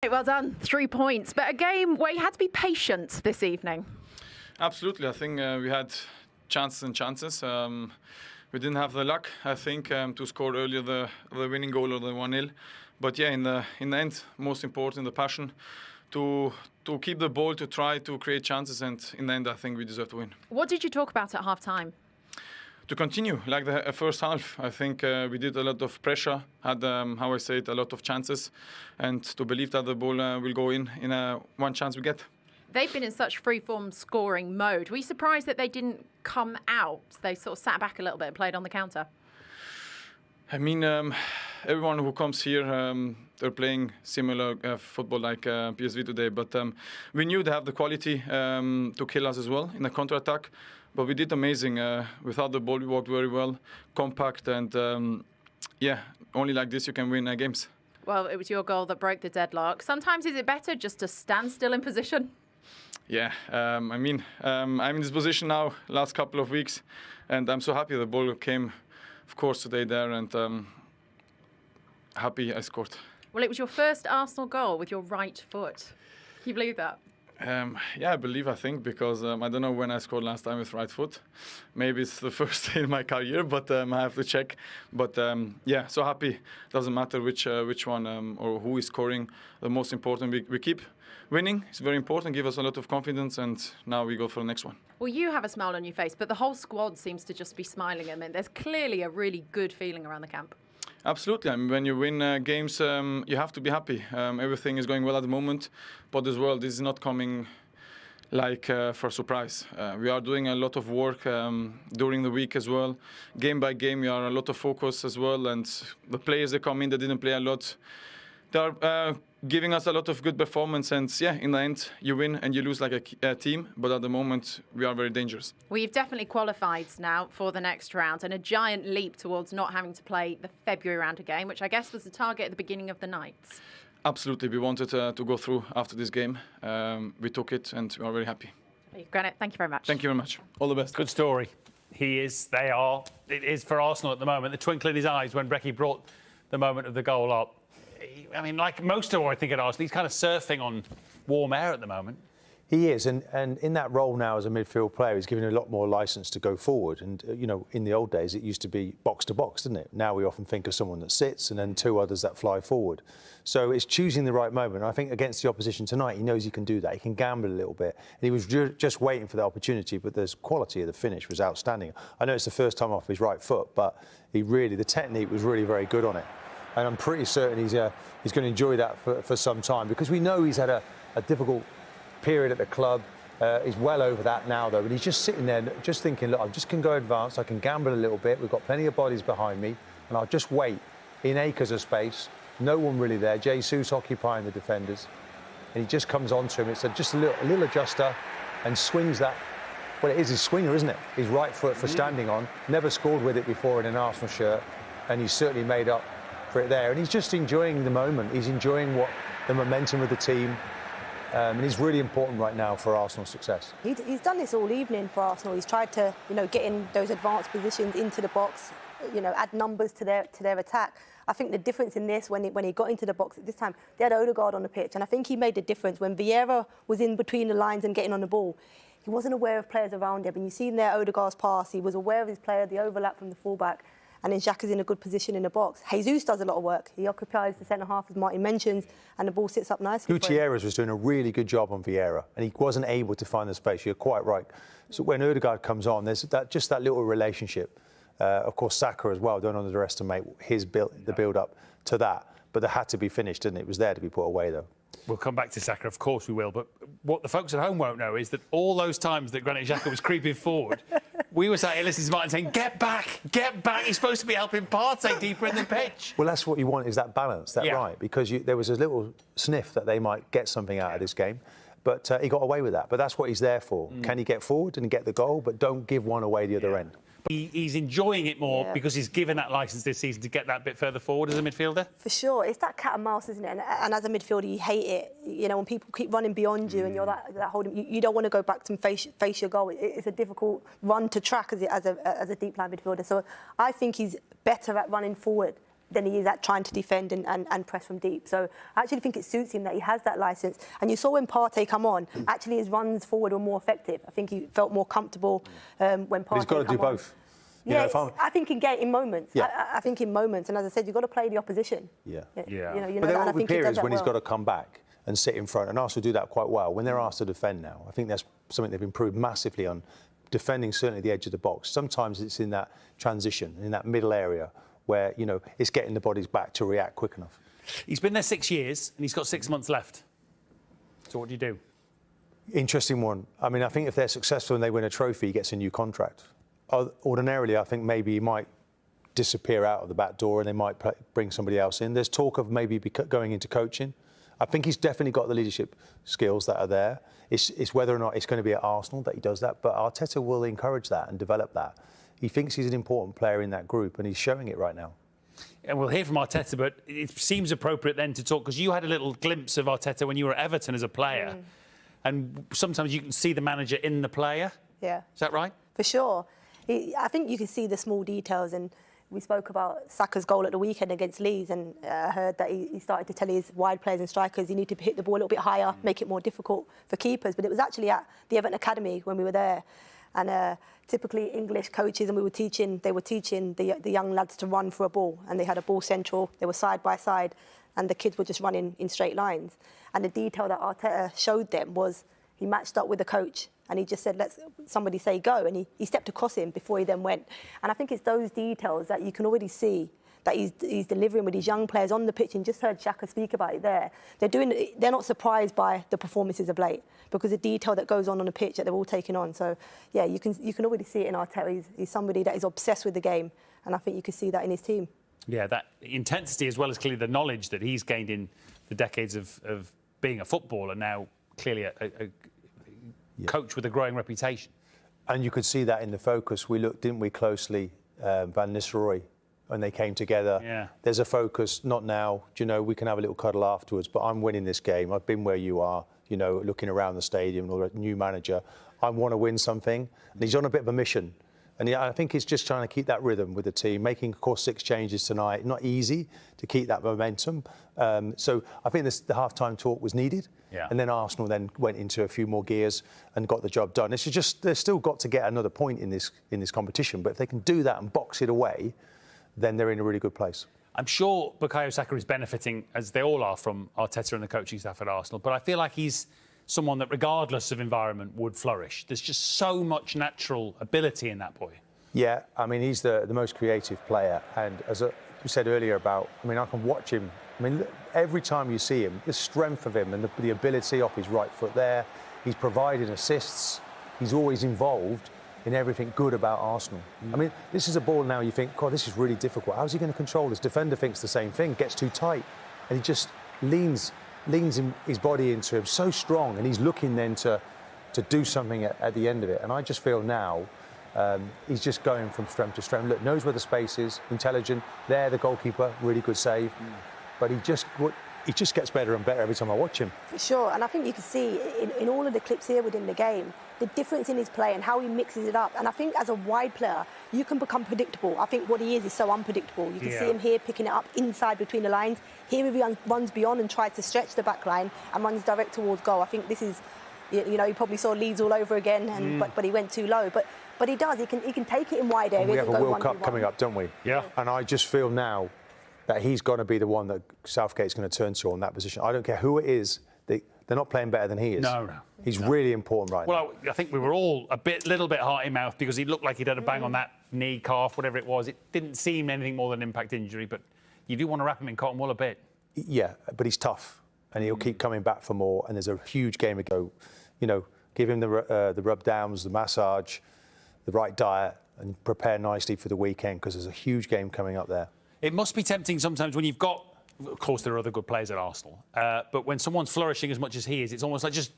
Well done, 3 points, but a game where you had to be patient this evening. Absolutely, I think we had chances and chances. We didn't have the luck, I think, to score earlier the winning goal or the 1-0. But yeah, in the end, most important, the passion to keep the ball, to try to create chances, and in the end, I think we deserve to win. What did you talk about at half-time? To continue, like the first half, I think we did a lot of pressure, had, how I say it, a lot of chances, and to believe that the ball will go in one chance we get. They've been in such free-form scoring mode. Were you surprised that they didn't come out? They sort of sat back a little bit and played on the counter. I mean, everyone who comes here, they're playing similar football like PSV today, but we knew they have the quality to kill us as well in the counter-attack. But we did amazing. Without the ball, we worked very well, compact, and yeah, only like this you can win games. Well, it was your goal that broke the deadlock. Sometimes is it better just to stand still in position? Yeah, I mean, I'm in this position now last couple of weeks, and I'm so happy the ball came, of course, today there, and happy I scored. Well, it was your first Arsenal goal with your right foot. Can you believe that? Yeah, I think, because I don't know when I scored last time with right foot. Maybe it's the first in my career, but I have to check. But yeah, so happy. Doesn't matter which one or who is scoring. The most important, we keep winning. It's very important, give us a lot of confidence, and now we go for the next one. Well, you have a smile on your face, but the whole squad seems to just be smiling. I mean, there's clearly a really good feeling around the camp. Absolutely. I mean, when you win games, you have to be happy. Everything is going well at the moment, but as well, this is not coming like for a surprise. We are doing a lot of work during the week as well. Game by game, we are a lot of focus as well, and the players that come in that didn't play a lot, they are giving us a lot of good performance, and yeah, in the end, you win and you lose like a team, but at the moment, we are very dangerous. Well, you've definitely qualified now for the next round, and a giant leap towards not having to play the February round again, which I guess was the target at the beginning of the night. Absolutely, we wanted to go through after this game. We took it, and we are very happy. Granit, thank you very much. Thank you very much. All the best. Good story. He is, they are. It is for Arsenal at the moment. The twinkle in his eyes when Brecky brought the moment of the goal up. I mean, like most of what I think at Arsenal, he's kind of surfing on warm air at the moment. He is, and in that role now as a midfield player, he's given a lot more licence to go forward. And, you know, in the old days, it used to be box to box, didn't it? Now we often think of someone that sits and then two others that fly forward. So it's choosing the right moment. I think against the opposition tonight, he knows he can do that. He can gamble a little bit. And he was just waiting for the opportunity, but the quality of the finish was outstanding. I know it's the first time off his right foot, but the technique was really very good on it. And I'm pretty certain he's going to enjoy that for some time, because we know he's had a difficult period at the club. He's well over that now, though, and he's just sitting there just thinking, look, I just can go advanced, I can gamble a little bit, we've got plenty of bodies behind me, and I'll just wait in acres of space, no one really there, Jesus occupying the defenders, and he just comes on to him. It's just a little adjuster and swings that. Well, it is his swinger, isn't it? His right foot for standing on. Never scored with it before in an Arsenal shirt, and he's certainly made up for it there, and he's just enjoying the moment. He's enjoying the momentum of the team, and he's really important right now for Arsenal's success. He's done this all evening for Arsenal. He's tried to, get in those advanced positions into the box, add numbers to their attack. I think the difference in this, when he got into the box at this time, they had Odegaard on the pitch, and I think he made the difference. When Vieira was in between the lines and getting on the ball, he wasn't aware of players around him, and you see in there Odegaard's pass, he was aware of his player, the overlap from the fullback, and then Xhaka's in a good position in the box. Jesus does a lot of work. He occupies the centre-half, as Martin mentions, and the ball sits up nicely. Gutierrez was doing a really good job on Vieira, and he wasn't able to find the space. You're quite right. So when Odegaard comes on, there's just that little relationship. Of course, Saka as well. Don't underestimate the build-up to that. But there had to be finished, didn't it? It was there to be put away, though. We'll come back to Saka, of course we will. But what the folks at home won't know is that all those times that Granit Xhaka was creeping forward, we were sat here listening to Martin saying, get back, get back. He's supposed to be helping Partey deeper in the pitch. Well, that's what you want, is that balance, right? Because there was a little sniff that they might get something out of this game. But he got away with that. But that's what he's there for. Can he get forward and get the goal? But don't give one away the other end. He's enjoying it more because he's given that licence this season to get that bit further forward as a midfielder. For sure. It's that cat and mouse, isn't it? And as a midfielder, you hate it. When people keep running beyond you and you're that holding, you don't want to go back to face your goal. It's a difficult run to track as a deep line midfielder. So I think he's better at running forward than he is at trying to defend and press from deep. So I actually think it suits him that he has that licence. And you saw when Partey come on, actually his runs forward were more effective. I think he felt more comfortable when Partey But he's got to do both. Yeah, I think in moments. Yeah. I think in moments. And as I said, you've got to play the opposition. Yeah. You know, But there and I will be think he does periods that when he's well. got to come back and sit in front, and Arsenal do that quite well when they're asked to defend now. I think that's something they've improved massively on, defending certainly the edge of the box. Sometimes it's in that transition, in that middle area, where, you know, it's getting the bodies back to react quick enough. He's been there 6 years and he's got 6 months left. So what do you do? Interesting one. I mean, I think if they're successful and they win a trophy, he gets a new contract. Ordinarily, I think maybe he might disappear out of the back door and they might bring somebody else in. There's talk of maybe going into coaching. I think he's definitely got the leadership skills that are there. It's whether or not it's going to be at Arsenal that he does that, but Arteta will encourage that and develop that. He thinks he's an important player in that group, and he's showing it right now. And we'll hear from Arteta, but it seems appropriate then to talk, because you had a little glimpse of Arteta when you were at Everton as a player, and sometimes you can see the manager in the player. Yeah. Is that right? For sure. I think you can see the small details, and we spoke about Saka's goal at the weekend against Leeds, and I heard that he started to tell his wide players and strikers you need to hit the ball a little bit higher, make it more difficult for keepers. But it was actually at the Everton Academy when we were there, and typically English coaches, and they were teaching the young lads to run for a ball, and they had a ball central, they were side by side, and the kids were just running in straight lines. And the detail that Arteta showed them was he matched up with the coach, and he just said, let somebody say go, and he stepped across him before he then went. And I think it's those details that you can already see that he's delivering with these young players on the pitch, and just heard Xhaka speak about it there. They're not surprised by the performances of late, because the detail that goes on the pitch that they're all taking on. So yeah, you can already see it in Arteta. He's somebody that is obsessed with the game, and I think you can see that in his team. Yeah, that intensity, as well as clearly the knowledge that he's gained in the decades of being a footballer, now clearly a coach with a growing reputation. And you could see that in the focus. We looked, didn't we, closely, Van Nistelrooy, when they came together. Yeah. There's a focus, not now, you know, we can have a little cuddle afterwards, but I'm winning this game. I've been where you are, you know, looking around the stadium, or a new manager. I want to win something. And he's on a bit of a mission. And I think he's just trying to keep that rhythm with the team, making, of course, 6 changes tonight. Not easy to keep that momentum. So I think the half-time talk was needed. Yeah. And then Arsenal then went into a few more gears and got the job done. It's just, they've still got to get another point in this competition. But if they can do that and box it away, then they're in a really good place. I'm sure Bukayo Saka is benefiting, as they all are, from Arteta and the coaching staff at Arsenal. But I feel like he's someone that, regardless of environment, would flourish. There's just so much natural ability in that boy. Yeah, I mean, he's the most creative player. And as we said earlier about, I mean, I can watch him. I mean, every time you see him, the strength of him and the ability off his right foot there, he's providing assists. He's always involved in everything good about Arsenal. I mean, this is a ball now you think, God, this is really difficult. How's he going to control this? Defender thinks the same thing, gets too tight, and he just leans his body into him so strong, and he's looking then to do something at the end of it. And I just feel now he's just going from strength to strength. Look, knows where the space is, intelligent. There, the goalkeeper, really good save. But he just gets better and better every time I watch him. For sure, and I think you can see in all of the clips here within the game, the difference in his play and how he mixes it up. And I think as a wide player, you can become predictable. I think what he is so unpredictable. You can see him here picking it up inside between the lines. Here he runs beyond and tries to stretch the back line and runs direct towards goal. I think this is, you know, you probably saw Leeds all over again, and but he went too low. But he does. He can take it in wide areas. And we have and a World Cup coming up, don't we? Yeah. And I just feel now that he's going to be the one that Southgate's going to turn to on that position. I don't care who it is. They're not playing better than he is. No. He's really important right now. Well, I think we were all little bit heart-in-mouth because he looked like he'd had a bang on that knee, calf, whatever it was. It didn't seem anything more than an impact injury, but you do want to wrap him in cotton wool a bit. Yeah, but he's tough, and he'll keep coming back for more. And there's a huge game to go. You know, give him the rub downs, the massage, the right diet, and prepare nicely for the weekend, because there's a huge game coming up there. It must be tempting sometimes when you've got, of course, there are other good players at Arsenal, but when someone's flourishing as much as he is, it's almost like just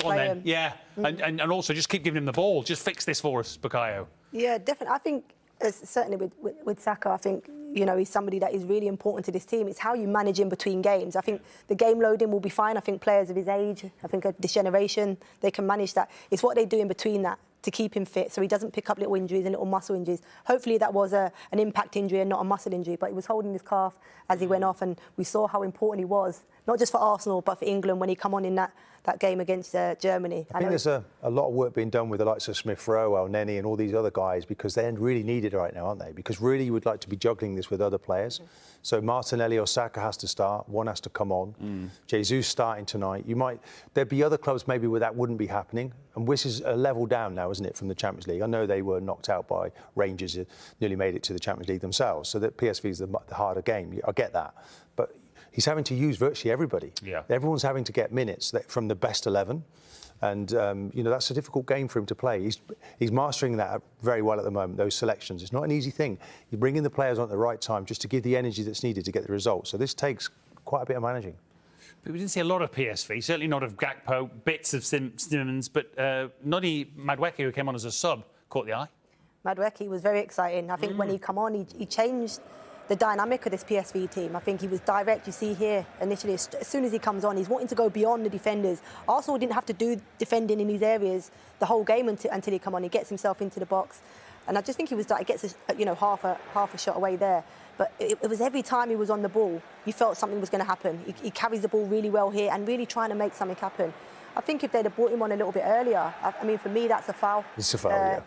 go on then. Yeah, and also just keep giving him the ball. Just fix this for us, Bukayo. Yeah, definitely. I think certainly with Saka, I think, you know, he's somebody that is really important to this team. It's how you manage in between games. I think the game loading will be fine. I think players of his age, I think of this generation, they can manage that. It's what they do in between that to keep him fit so he doesn't pick up little injuries and little muscle injuries. Hopefully that was an impact injury and not a muscle injury, but he was holding his calf as he went off, and we saw how important he was, not just for Arsenal but for England when he come on in that game against Germany. I think there's a lot of work being done with the likes of Smith Rowe, El Neni and all these other guys, because they're really needed right now, aren't they? Because really you would like to be juggling this with other players. So Martinelli or Saka has to start, one has to come on. Jesus starting tonight. There'd be other clubs maybe where that wouldn't be happening. And this is a level down now, isn't it, from the Champions League? I know they were knocked out by Rangers, nearly made it to the Champions League themselves, so that PSV is the harder game. I get that. But he's having to use virtually everybody. Yeah. Everyone's having to get minutes from the best 11. And, that's a difficult game for him to play. He's mastering that very well at the moment, those selections. It's not an easy thing. You bring in the players on at the right time just to give the energy that's needed to get the results. So this takes quite a bit of managing. But we didn't see a lot of PSV, certainly not of Gakpo, bits of Simmons, but Noni Madueke, who came on as a sub, caught the eye. Madueke was very exciting. I think when he come on, he changed the dynamic of this PSV team. I think he was direct. You see here, initially, as soon as he comes on, he's wanting to go beyond the defenders. Arsenal didn't have to do defending in these areas the whole game until he come on. He gets himself into the box. And I just think he gets half a shot away there. But it was every time he was on the ball, you felt something was going to happen. He carries the ball really well here and really trying to make something happen. I think if they'd have brought him on a little bit earlier, I mean, for me, that's a foul. It's a foul, yeah.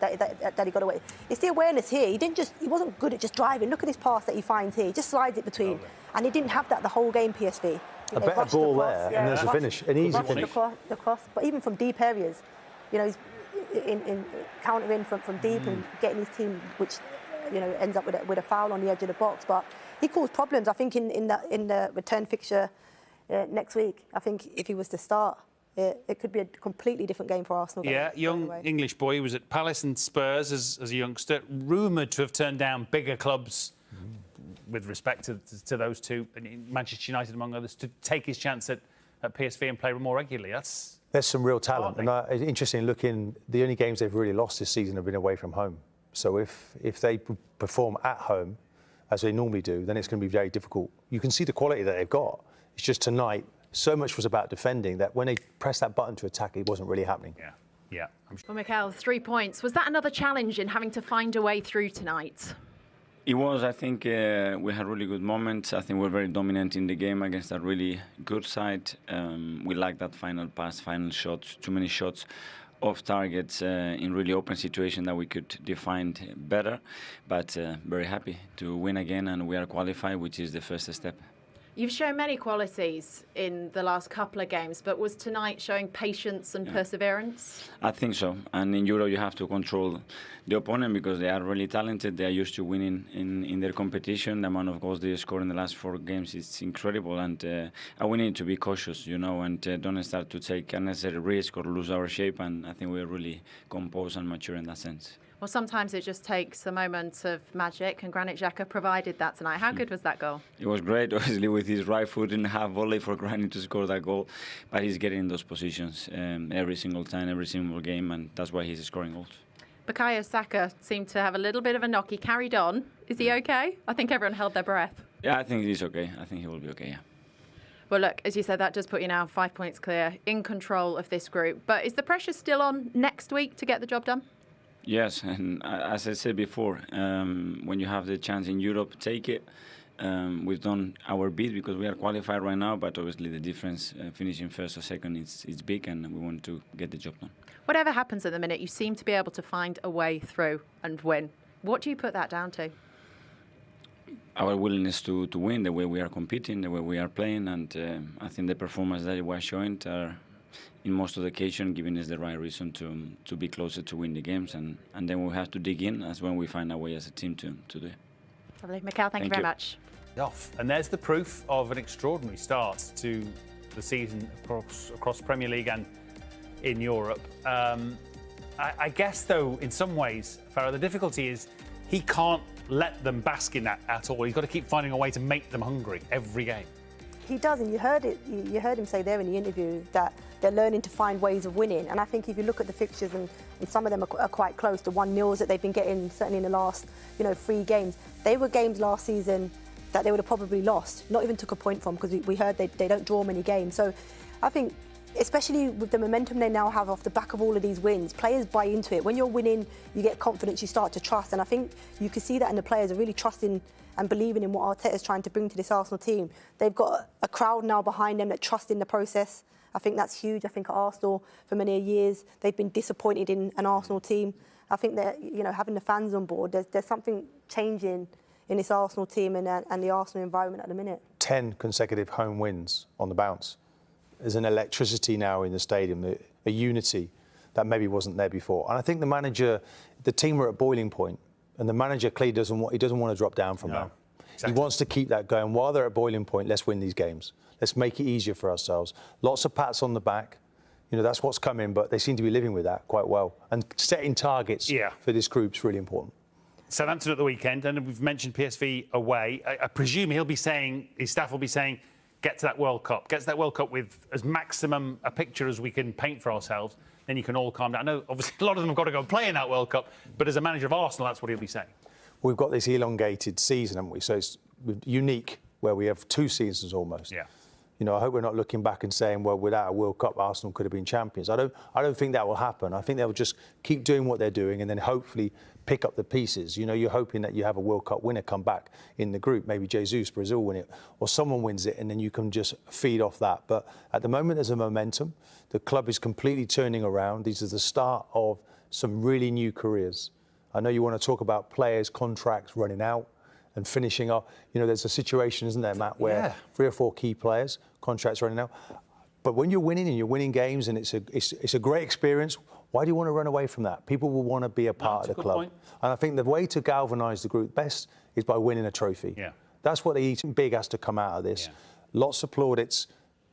That he got away. It's the awareness here. He wasn't good at just driving. Look at this pass that he finds here. He just slides it between. And he didn't have that the whole game, PSV. A better ball there, and there's a finish, an easy finish. The cross, but even from deep areas, he's in countering from deep and getting his team, which ends up with a foul on the edge of the box. But he caused problems. I think in the return fixture next week. I think if he was to start, it could be a completely different game for Arsenal. Yeah, young English boy. He was at Palace and Spurs as a youngster, rumoured to have turned down bigger clubs with respect to those two, Manchester United among others, to take his chance at PSV and play more regularly. There's some real talent. And it's interesting looking, the only games they've really lost this season have been away from home. So if they perform at home, as they normally do, then it's going to be very difficult. You can see the quality that they've got. It's just tonight, so much was about defending that when they pressed that button to attack, it wasn't really happening. Yeah. Well, Mikel, 3 points. Was that another challenge in having to find a way through tonight? It was. I think we had really good moments. I think we're very dominant in the game against a really good side. We like that final pass, final shots, too many shots off targets in really open situation that we could define better. But very happy to win again, and we are qualified, which is the first step. You've shown many qualities in the last couple of games, but was tonight showing patience and perseverance? I think so. And in Euro, you have to control the opponent because they are really talented. They are used to winning in their competition. The amount of goals they score in the last 4 games is incredible. And we need to be cautious, and don't start to take unnecessary risk or lose our shape. And I think we're really composed and mature in that sense. Well, sometimes it just takes a moment of magic, and Granit Xhaka provided that tonight. How good was that goal? It was great, obviously, with his right foot and half volley for Granit to score that goal. But he's getting in those positions every single time, every single game, and that's why he's scoring goals. Bukayo Saka seemed to have a little bit of a knock. He carried on. Is he okay? I think everyone held their breath. Yeah, I think he's okay. I think he will be okay, yeah. Well, look, as you said, that does put you now 5 points clear, in control of this group. But is the pressure still on next week to get the job done? Yes, and as I said before, when you have the chance in Europe, take it. We've done our bit because we are qualified right now, but obviously the difference finishing first or second is big, and we want to get the job done. Whatever happens at the minute, you seem to be able to find a way through and win. What do you put that down to? Our willingness to win, the way we are competing, the way we are playing, and I think the performance that we are showing are, in most of the occasion, giving us the right reason to be closer to win the games, and then we have to dig in. That's when we find our way as a team to do it. Lovely. Mikel, thank you very much. And there's the proof of an extraordinary start to the season across Premier League and in Europe. I guess, though, in some ways, Farah, the difficulty is he can't let them bask in that at all. He's got to keep finding a way to make them hungry every game. He does, and you heard him say there in the interview that they're learning to find ways of winning. And I think if you look at the fixtures, and some of them are quite close to 1-0s that they've been getting, certainly in the last 3 games. They were games last season that they would have probably lost, not even took a point from, because we heard they don't draw many games. So I think especially with the momentum they now have off the back of all of these wins, players buy into it. When you're winning, you get confidence, you start to trust. And I think you can see that in the players are really trusting and believing in what Arteta's trying to bring to this Arsenal team. They've got a crowd now behind them that trust in the process. I think that's huge. I think at Arsenal, for many years, they've been disappointed in an Arsenal team. I think that, you know, having the fans on board, there's something changing in this Arsenal team and the Arsenal environment at the minute. 10 consecutive home wins on the bounce. There's an electricity now in the stadium, a unity that maybe wasn't there before. And I think the manager, the team are at boiling point, and the manager clearly doesn't want to drop down from that. Exactly. He wants to keep that going. While they're at boiling point, let's win these games. Let's make it easier for ourselves. Lots of pats on the back. You know, that's what's coming, but they seem to be living with that quite well. And setting targets for this group's really important. Southampton at the weekend, and we've mentioned PSV away. I presume he'll be saying, his staff will be saying, get to that World Cup. Get to that World Cup with as maximum a picture as we can paint for ourselves. Then you can all calm down. I know, obviously, a lot of them have got to go and play in that World Cup, but as a manager of Arsenal, that's what he'll be saying. We've got this elongated season, haven't we? So it's unique, where we have 2 seasons almost. Yeah. You know, I hope we're not looking back and saying, well, without a World Cup, Arsenal could have been champions. I don't think that will happen. I think they'll just keep doing what they're doing and then hopefully pick up the pieces. You know, you're hoping that you have a World Cup winner come back in the group. Maybe Jesus, Brazil win it, or someone wins it, and then you can just feed off that. But at the moment, there's a momentum. The club is completely turning around. These are the start of some really new careers. I know you want to talk about players' contracts running out and finishing up. You know, there's a situation, isn't there, Matt, where 3 or 4 key players, contracts running out. But when you're winning and you're winning games and it's a great experience, why do you want to run away from that? People will want to be a part of the club. Point. And I think the way to galvanise the group best is by winning a trophy. Yeah. That's what big has to come out of this. Yeah. Lots of plaudits,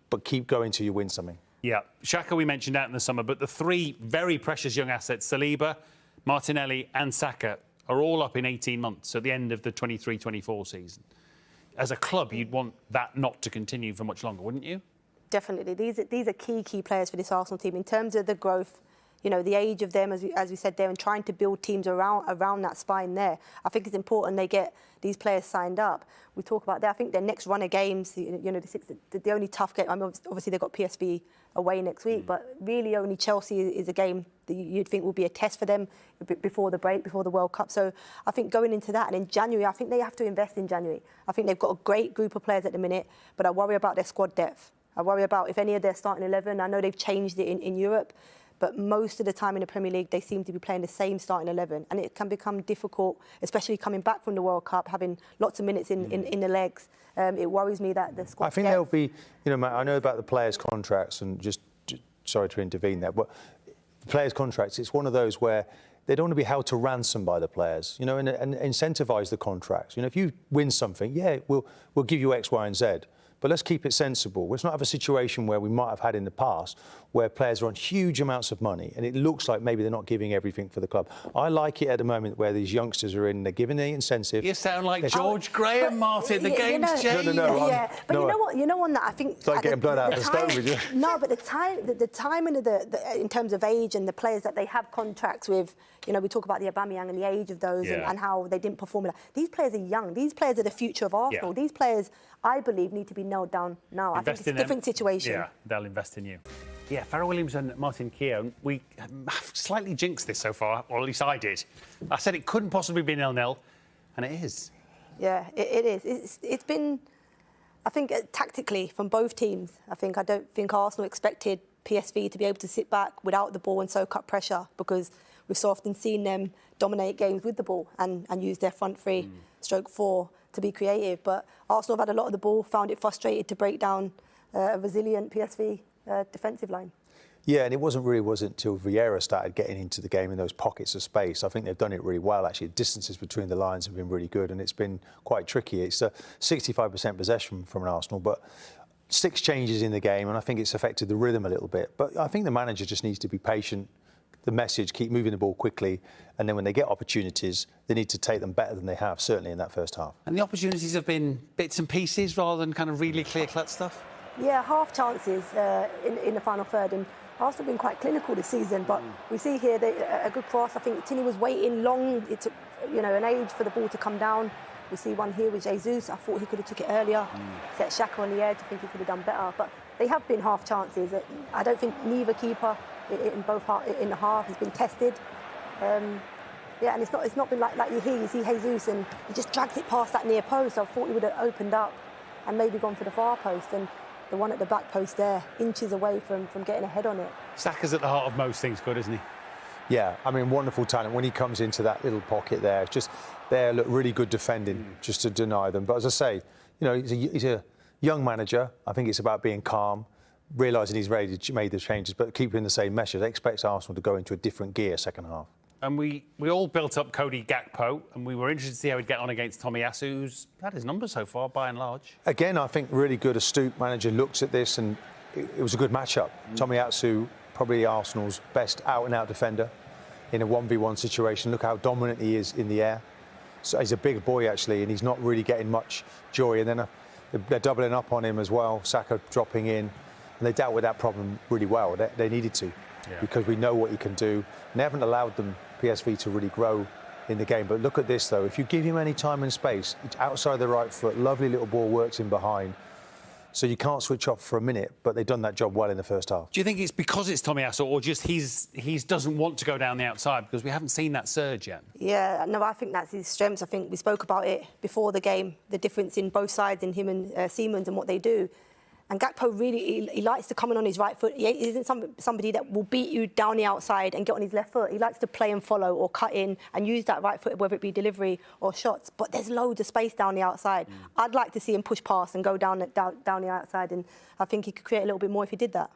but keep going till you win something. Yeah. Xhaka we mentioned out in the summer, but the 3 very precious young assets, Saliba, Martinelli and Saka, are all up in 18 months at the end of the 23-24 season. As a club, you'd want that not to continue for much longer, wouldn't you? Definitely. These are key players for this Arsenal team in terms of the growth. You know, the age of them, as we said there, and trying to build teams around that spine there. I think it's important they get these players signed up. We talk about that. I think their next run of games, you know, the only tough game, I mean, obviously they've got PSV away next week, but really only Chelsea is a game that you'd think will be a test for them before the break, before the World Cup. So I think going into that, and in January, I think they have to invest in January. I think they've got a great group of players at the minute, but I worry about their squad depth. I worry about if any of their starting 11, I know they've changed it in Europe, but most of the time in the Premier League, they seem to be playing the same starting 11. And it can become difficult, especially coming back from the World Cup, having lots of minutes in the legs. It worries me that the squad... I think there'll be, you know, Matt, I know about the players' contracts and just sorry to intervene there, but the players' contracts, it's one of those where they don't want to be held to ransom by the players, you know, and incentivise the contracts. You know, if you win something, yeah, we'll give you X, Y and Z. But let's keep it sensible. Let's not have a situation where we might have had in the past where players are on huge amounts of money and it looks like maybe they're not giving everything for the club. I like it at the moment where these youngsters are in, they're giving the incentive. You sound like George Graham, Martin. The game's changed. No. Yeah, but you know on that, I think... It's like getting blood out of the stone with you. No, but the time and in terms of age and the players that they have contracts with, you know, we talk about the Aubameyang and the age of those and how they didn't perform. These players are young. These players are the future of Arsenal. Yeah. These players, I believe, need to be nailed down now. I think it's a different situation. Yeah, they'll invest in you. Yeah, Farrell Williams and Martin Keown, we have slightly jinxed this so far, or at least I did. I said it couldn't possibly be 0-0, and it is. Yeah, it is. It's been, I think, tactically from both teams. I don't think Arsenal expected PSV to be able to sit back without the ball and soak up pressure, because we've so often seen them dominate games with the ball and use their front 3, stroke 4 to be creative. But Arsenal have had a lot of the ball, found it frustrated to break down a resilient PSV defensive line. Yeah, and it wasn't until Vieira started getting into the game in those pockets of space. I think they've done it really well, actually. Distances between the lines have been really good, and it's been quite tricky. It's a 65% possession from an Arsenal, but 6 changes in the game, and I think it's affected the rhythm a little bit. But I think the manager just needs to be patient. The message, keep moving the ball quickly, and then when they get opportunities, they need to take them better than they have, certainly in that first half. And the opportunities have been bits and pieces rather than kind of really clear-cut stuff? Yeah, half chances in the final third, and Arsenal have been quite clinical this season, but we see here a good cross. I think Tini was waiting long. It took, you know, an age for the ball to come down. We see one here with Jesus. I thought he could have took it earlier. Set Xhaka on the edge. I think he could have done better. But they have been half chances. I don't think neither keeper in the half has been tested. Yeah, and it's not been like you see Jesus and he just dragged it past that near post. I thought he would have opened up and maybe gone for the far post, and the one at the back post there, inches away from getting a head on it. Saka's at the heart of most things good, isn't he? Yeah, I mean, wonderful talent. When he comes into that little pocket there, it's just there, look, really good defending just to deny them. But as I say, you know, he's a young manager. I think it's about being calm, realising he's ready to make the changes, but keeping the same message. I expect Arsenal to go into a different gear second half. And we all built up Cody Gakpo, and we were interested to see how he'd get on against Tomiyasu, who's had his numbers so far, by and large. Again, I think really good, astute manager looks at this, and it was a good matchup. Tomiyasu, probably Arsenal's best out-and-out defender in a 1v1 situation. Look how dominant he is in the air. So he's a big boy, actually, and he's not really getting much joy. And then they're doubling up on him as well, Saka dropping in. And they dealt with that problem really well. They needed to, because we know what he can do. And they haven't allowed them, PSV, to really grow in the game. But look at this, though. If you give him any time and space, it's outside the right foot, lovely little ball, works in behind. So you can't switch off for a minute, but they've done that job well in the first half. Do you think it's because it's Tomiyasu, or just he doesn't want to go down the outside, because we haven't seen that surge yet? Yeah, no, I think that's his strengths. I think we spoke about it before the game, the difference in both sides, in him and Seamans and what they do. And Gakpo really, he likes to come in on his right foot. He isn't somebody that will beat you down the outside and get on his left foot. He likes to play and follow or cut in and use that right foot, whether it be delivery or shots. But there's loads of space down the outside. I'd like to see him push past and go down the outside, and I think he could create a little bit more if he did that.